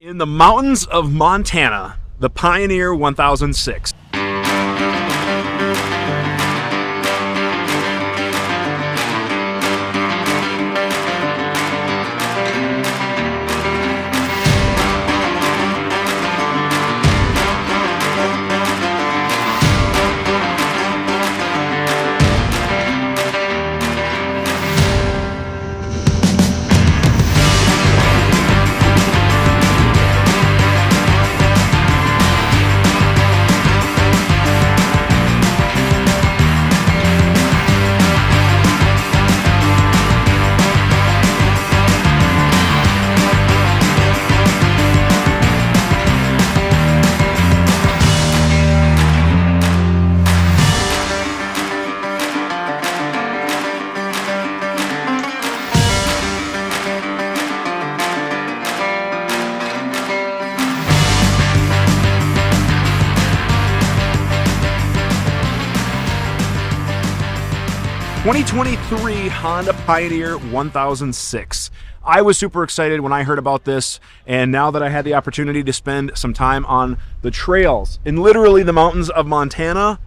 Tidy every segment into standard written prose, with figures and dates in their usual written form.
In the mountains of Montana, the Pioneer 1006. 2023 Honda Pioneer 1006. I was super excited when I heard about this, and now that I had the opportunity to spend some time on the trails in literally the mountains of Montana,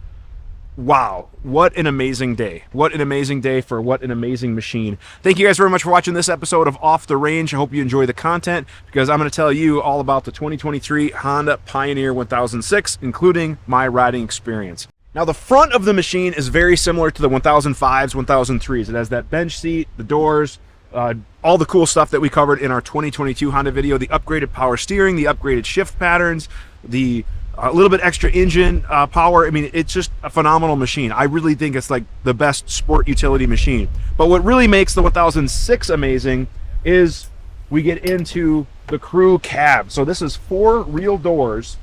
wow, what an amazing day. What an amazing day for what an amazing machine. Thank you guys very much for watching this episode of Off the Range. I hope you enjoy the content because I'm going to tell you all about the 2023 Honda Pioneer 1006, including my riding experience. Now, the front of the machine is very similar to the 1005s, 1003s. It has that bench seat, the doors, all the cool stuff that we covered in our 2022 Honda video, the upgraded power steering, the upgraded shift patterns, the little bit extra engine power. I mean, it's just a phenomenal machine. I really think it's like the best sport utility machine. But what really makes the 1006 amazing is we get into the crew cab. So this is 4 real doors.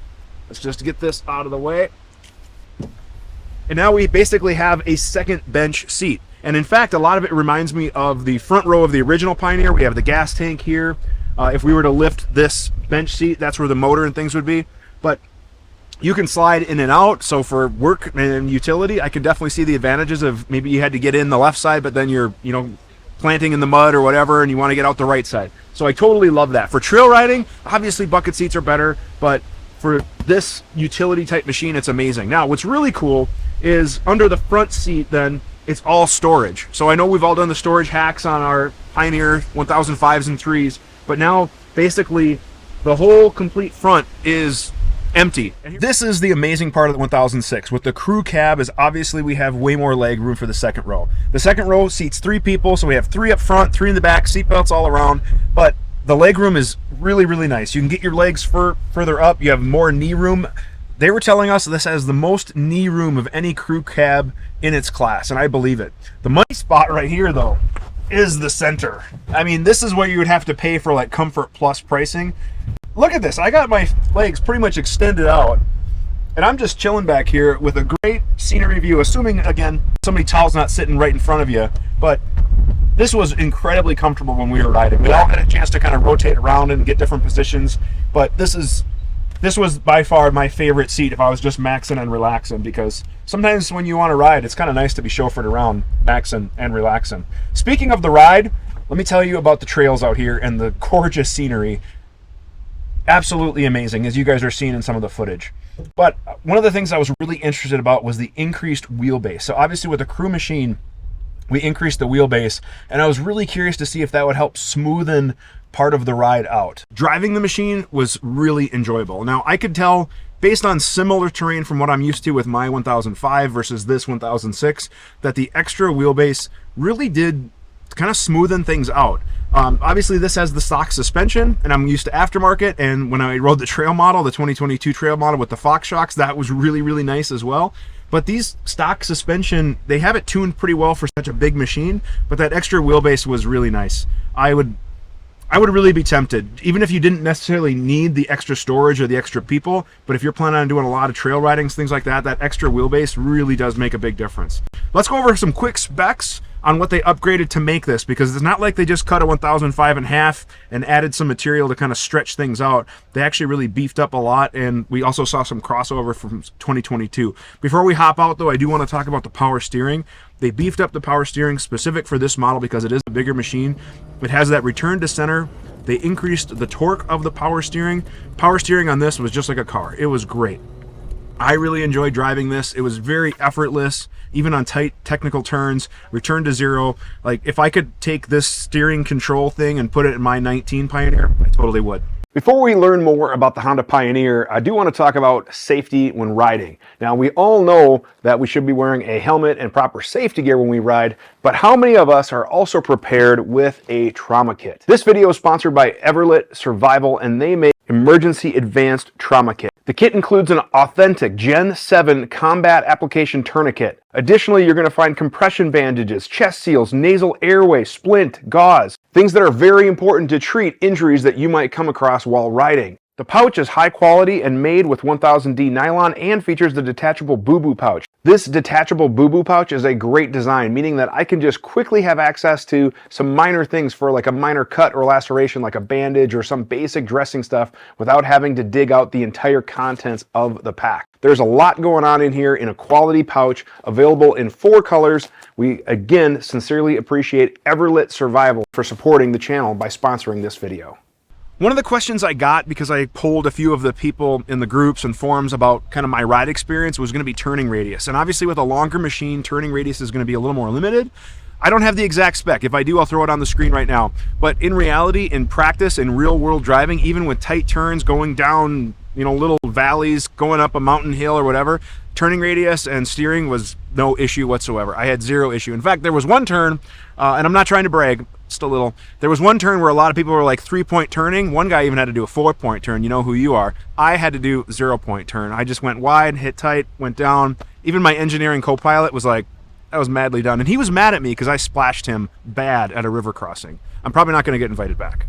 Let's just get this out of the way. And now we basically have a second bench seat. And in fact, a lot of it reminds me of the front row of the original Pioneer. We have the gas tank here. If we were to lift this bench seat, that's where the motor and things would be. But you can slide in and out. So for work and utility, I can definitely see the advantages of maybe you had to get in the left side, but then you're, planting in the mud or whatever, and you want to get out the right side. So I totally love that. For trail riding, obviously bucket seats are better, but for this utility type machine, it's amazing. Now, what's really cool is under the front seat, then it's all storage. So I know we've all done the storage hacks on our Pioneer 1005s and 3s, but now basically the whole complete front is empty. And this is the amazing part of the 1006. With the crew cab is obviously we have way more leg room for the second row. The second row seats 3 people, so we have 3 up front, 3 in the back, seat belts all around, but the leg room is really, really nice. You can get your legs further up. You have more knee room. They were telling us this has the most knee room of any crew cab in its class, and I believe it. The money spot right here, though, is the center. I mean, this is what you would have to pay for like Comfort Plus pricing. Look at this. I got my legs pretty much extended out, and I'm just chilling back here with a great scenery view, assuming, again, somebody tall's not sitting right in front of you, but this was incredibly comfortable when we were riding. We all had a chance to kind of rotate around and get different positions, but this was by far my favorite seat if I was just maxing and relaxing, because sometimes when you want to ride, it's kind of nice to be chauffeured around, maxing and relaxing. Speaking of the ride, let me tell you about the trails out here and the gorgeous scenery. Absolutely amazing, as you guys are seeing in some of the footage. But one of the things I was really interested about was the increased wheelbase. So obviously with the crew machine, we increased the wheelbase, and I was really curious to see if that would help smoothen part of the ride out. Driving the machine was really enjoyable. Now, I could tell based on similar terrain from what I'm used to with my 1005 versus this 1006 that the extra wheelbase really did kind of smoothen things out. Obviously, this has the stock suspension, and I'm used to aftermarket, and when I rode the trail model, the 2022 trail model with the Fox shocks, that was really, really nice as well. But these stock suspension, they have it tuned pretty well for such a big machine, but that extra wheelbase was really nice. I would really be tempted, even if you didn't necessarily need the extra storage or the extra people, but if you're planning on doing a lot of trail ridings, things like that, that extra wheelbase really does make a big difference. Let's go over some quick specs on what they upgraded to make this, because it's not like they just cut a 1005 in half and added some material to kind of stretch things out. They actually really beefed up a lot, and we also saw some crossover from 2022. Before we hop out, though, I do want to talk about the power steering. They beefed up the power steering specific for this model because it is a bigger machine. It has that return to center They increased the torque of the power steering. Power steering on this was just like a car. It was great. I really enjoyed driving this. It was very effortless, even on tight technical turns. Return to zero. Like, if I could take this steering control thing and put it in my 19 Pioneer, I totally would. Before we learn more about the Honda Pioneer, I do want to talk about safety when riding. Now, we all know that we should be wearing a helmet and proper safety gear when we ride, but how many of us are also prepared with a trauma kit? This video is sponsored by Everlit Survival, and they make Emergency Advanced Trauma Kit. The kit includes an authentic Gen 7 combat application tourniquet. Additionally, you're going to find compression bandages, chest seals, nasal airway, splint, gauze, things that are very important to treat injuries that you might come across while riding. The pouch is high quality and made with 1000D nylon and features the detachable boo-boo pouch. This detachable boo-boo pouch is a great design, meaning that I can just quickly have access to some minor things for like a minor cut or laceration, like a bandage or some basic dressing stuff, without having to dig out the entire contents of the pack. There's a lot going on in here in a quality pouch, available in 4 colors. We again sincerely appreciate Everlit Survival for supporting the channel by sponsoring this video. One of the questions I got, because I polled a few of the people in the groups and forums about kind of my ride experience, was going to be turning radius. And obviously with a longer machine, turning radius is going to be a little more limited. I don't have the exact spec. If I do, I'll throw it on the screen right now. But in reality, in practice, in real world driving, even with tight turns, going down, you know, little valleys, going up a mountain hill or whatever, turning radius and steering was no issue whatsoever. I had zero issue. In fact, there was one turn, and I'm not trying to brag, just a little. There was one turn where a lot of people were like 3-point turning. One guy even had to do a 4-point turn. You know who you are. I had to do 0-point turn. I just went wide, hit tight, went down. Even my engineering co-pilot was like, that was madly done. And he was mad at me because I splashed him bad at a river crossing. I'm probably not going to get invited back.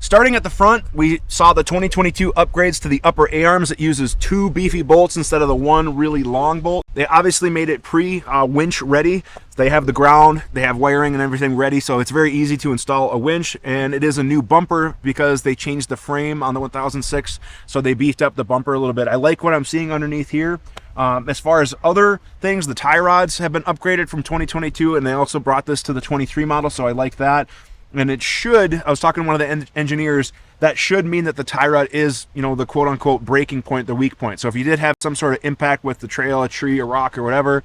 Starting at the front, we saw the 2022 upgrades to the upper A-arms. It uses 2 beefy bolts instead of the 1 really long bolt. They obviously made it pre-winch ready. They have the ground, they have wiring and everything ready, so it's very easy to install a winch. And it is a new bumper because they changed the frame on the 1006, so they beefed up the bumper a little bit. I like what I'm seeing underneath here. As far as other things, the tie rods have been upgraded from 2022, and they also brought this to the 23 model, so I like that. And it should, I was talking to one of the engineers, that should mean that the tie rod is, you know, the quote-unquote breaking point, the weak point. So if you did have some sort of impact with the trail, a tree, a rock, or whatever,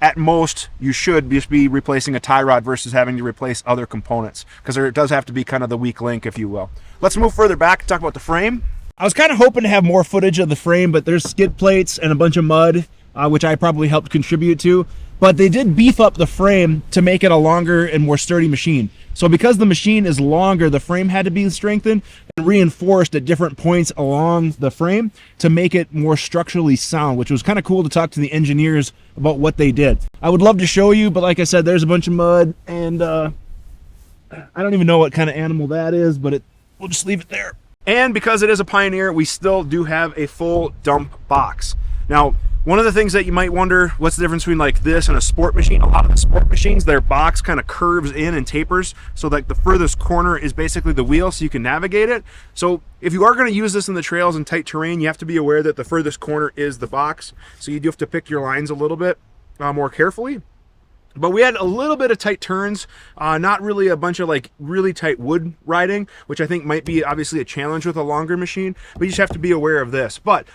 at most, you should just be replacing a tie rod versus having to replace other components, because there does have to be kind of the weak link, if you will. Let's move further back and talk about the frame. I was kind of hoping to have more footage of the frame, but there's skid plates and a bunch of mud, which I probably helped contribute to. But they did beef up the frame to make it a longer and more sturdy machine. So because the machine is longer, the frame had to be strengthened and reinforced at different points along the frame to make it more structurally sound, which was kind of cool to talk to the engineers about what they did. I would love to show you, but like I said, there's a bunch of mud, and I don't even know what kind of animal that is, but we'll just leave it there. And because it is a Pioneer, we still do have a full dump box. Now, one of the things that you might wonder, what's the difference between like this and a sport machine? A lot of the sport machines, their box kind of curves in and tapers, so like the furthest corner is basically the wheel, so you can navigate it. So if you are going to use this in the trails and tight terrain, you have to be aware that the furthest corner is the box, so you do have to pick your lines a little bit more carefully. But we had a little bit of tight turns, not really a bunch of like really tight wood riding, which I think might be obviously a challenge with a longer machine, but you just have to be aware of this. But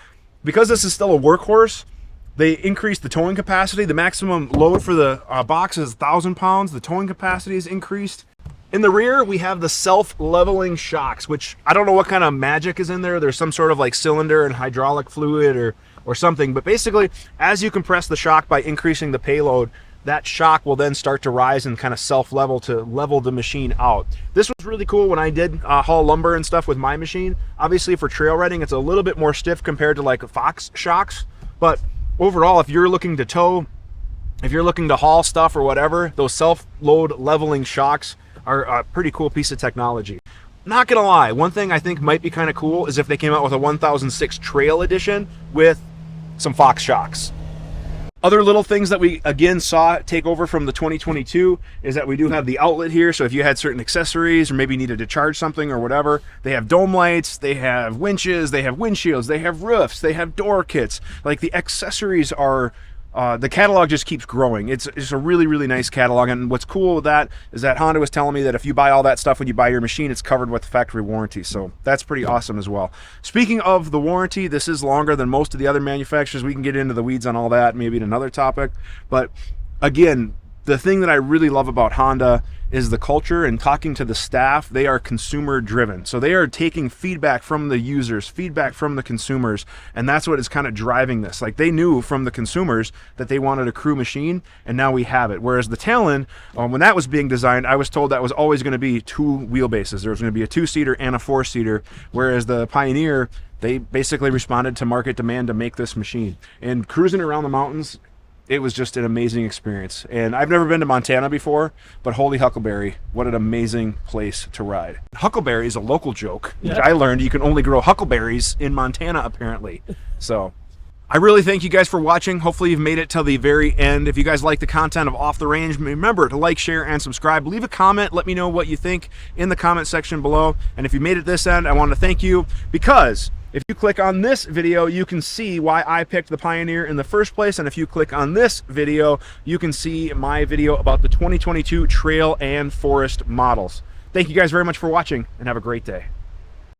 because this is still a workhorse, they increased the towing capacity. The maximum load for the box is 1,000 pounds. The towing capacity is increased. In the rear, we have the self-leveling shocks, which I don't know what kind of magic is in there. There's some sort of like cylinder and hydraulic fluid or something. But basically, as you compress the shock by increasing the payload, that shock will then start to rise and kind of self-level to level the machine out. This was really cool when I did haul lumber and stuff with my machine. Obviously, for trail riding, it's a little bit more stiff compared to like Fox shocks, but overall, if you're looking to tow, if you're looking to haul stuff or whatever, those self-load leveling shocks are a pretty cool piece of technology. Not gonna lie, one thing I think might be kind of cool is if they came out with a 1006 Trail Edition with some Fox shocks. Other little things that we again saw take over from the 2022 is that we do have the outlet here. So if you had certain accessories or maybe needed to charge something or whatever, they have dome lights, they have winches, they have windshields, they have roofs, they have door kits. Like the accessories are the catalog just keeps growing. It's a really, really nice catalog. And what's cool with that is that Honda was telling me that if you buy all that stuff when you buy your machine, it's covered with factory warranty. So that's pretty awesome as well. Speaking of the warranty, this is longer than most of the other manufacturers. We can get into the weeds on all that, maybe in another topic. But again, the thing that I really love about Honda is the culture, and talking to the staff. They are consumer driven. So they are taking feedback from the users, feedback from the consumers, and that's what is kind of driving this. Like, they knew from the consumers that they wanted a crew machine, and now we have it. Whereas the Talon, when that was being designed, I was told that was always going to be 2 wheelbases. There was going to be a 2-seater and a 4-seater, whereas the Pioneer, they basically responded to market demand to make this machine. And cruising around the mountains, it was just an amazing experience. And I've never been to Montana before, but holy Huckleberry, what an amazing place to ride. Huckleberry is a local joke, which I learned you can only grow huckleberries in Montana, apparently. So I really thank you guys for watching. Hopefully you've made it till the very end. If you guys like the content of Off the Range, remember to like, share, and subscribe. Leave a comment. Let me know what you think in the comment section below. And if you made it this end, I want to thank you, because if you click on this video, you can see why I picked the Pioneer in the first place. And if you click on this video, you can see my video about the 2022 Trail and Forest models. Thank you guys very much for watching, and have a great day.